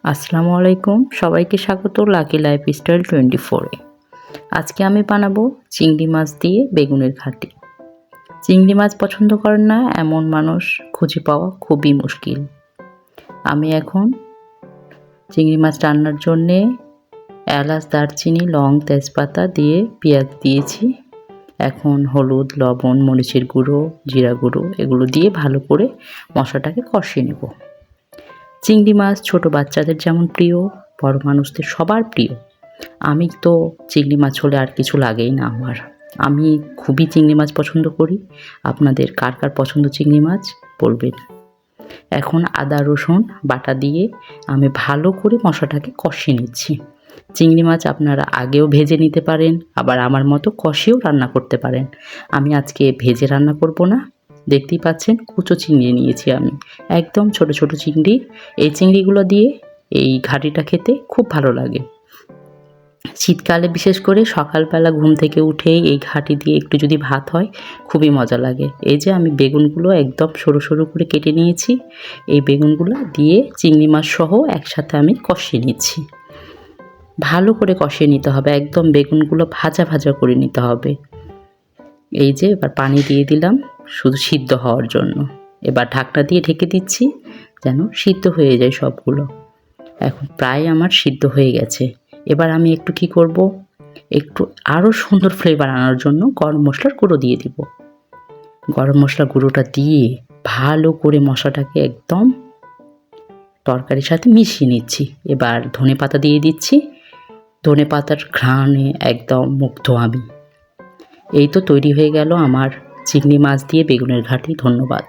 আসসালামু আলাইকুম, সবাইকে স্বাগত লাকি লাইফস্টাইল 24-এ। আজকে আমি বানাবো চিংড়ি মাছ দিয়ে বেগুনের ঘাঁটি। চিংড়ি মাছ পছন্দ করেন না এমন মানুষ খুঁজে পাওয়া খুবই মুশকিল। আমি এখন চিংড়ি মাছ রান্নার জন্যে এলাচ, দারচিনি, লং, তেজপাতা দিয়ে পেঁয়াজ দিয়েছি। এখন হলুদ, লবণ, মরিচের গুঁড়ো, জিরা গুঁড়ো এগুলো দিয়ে ভালো করে মশলাটাকে কষিয়ে নেব। চিংড়ি মাছ ছোট বাচ্চাদের যেমন প্রিয়, বড় মানুষদের সবার প্রিয়। আমি তো চিংড়ি মাছ হলে আর কিছু লাগেই না আমার। আমি খুবই চিংড়ি মাছ পছন্দ করি। আপনাদের কার কার পছন্দ চিংড়ি মাছ বলবেন। এখন আদা রসুন বাটা দিয়ে আমি ভালো করে মশলাটাকে কষিয়ে নিচ্ছি। চিংড়ি মাছ আপনারা আগেও ভেজে নিতে পারেন, আবার আমার মতো কষিয়েও রান্না করতে পারেন। আমি আজকে ভেজে রান্না করব না। দেখতেই পাচ্ছেন কুচো চিংড়ি নিয়েছি আমি, একদম ছোট ছোট চিংড়ি। এই চিংড়িগুলো দিয়ে এই ঘাঁটিটা খেতে খুব ভালো লাগে। শীতকালে বিশেষ করে সকালবেলা ঘুম থেকে উঠেই এই ঘাঁটি দিয়ে একটু যদি ভাত হয় খুবই মজা লাগে। এই যে আমি বেগুনগুলো একদম সরু সরু করে কেটে নিয়েছি। এই বেগুনগুলো দিয়ে চিংড়ি মাছ সহ একসাথে আমি কষিয়ে নিচ্ছি। ভালো করে কষিয়ে নিতে হবে, একদম বেগুনগুলো ভাজা ভাজা করে নিতে হবে। এই যে এবার পানি দিয়ে দিলাম শুধু সিদ্ধ হওয়ার জন্য। এবার ঢাকনা দিয়ে ঢেকে দিচ্ছি যেন সিদ্ধ হয়ে যায় সবগুলো। এখন প্রায় আমার সিদ্ধ হয়ে গেছে। এবার আমি একটু কি করব, একটু আরও সুন্দর ফ্লেভার আনার জন্য গরম মশলার গুঁড়ো দিয়ে দিব। গরম মশলার গুঁড়োটা দিয়ে ভালো করে মশলাটাকে একদম তরকারির সাথে মিশিয়ে নিচ্ছি। এবার ধনেপাতা দিয়ে দিচ্ছি। ধনেপাতার ঘ্রাণে একদম মুগ্ধ আমি। এই তো তৈরি হয়ে গেল আমার চিংড়ি মাছ দিয়ে বেগুনের ঘাঁটি। ধন্যবাদ।